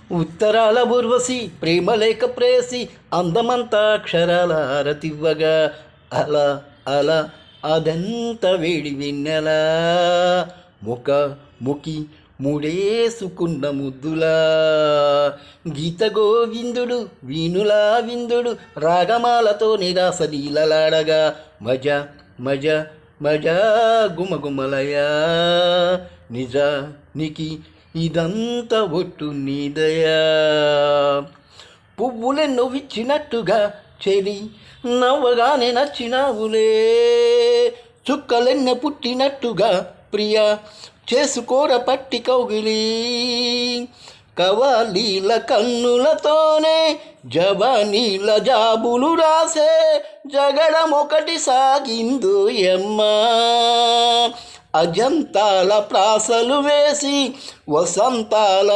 ఉత్తరాల ఊర్వశి ప్రేమలేఖ ప్రేసి అందమంతా అక్షరాల హారతివ్వగా అలా అలా అదంత వేడి వెన్నెలా ముఖి ముడేసుకున్న ముద్దులా గీత గోవిందుడు వీణులా విందుడు రాగమాలతో నిరాశ నీలలాడగా మజ మజ మజా గుమగుమలయా నిజానికి ఇదంతా ఒట్టు నీదయా పువ్వులెన్నో విచ్చినట్టుగా చెరి నవ్వగానే నచ్చినావులే చుక్కలెన్నె పుట్టినట్టుగా ప్రియా చేసుకోర పట్టి కౌగిలి కవాలీల కన్నులతోనే జవానీల జాబులు రాసే జగడమొకటి సాగిందు యమ్మా అజంతాల ప్రాసలు వేసి వసంతాల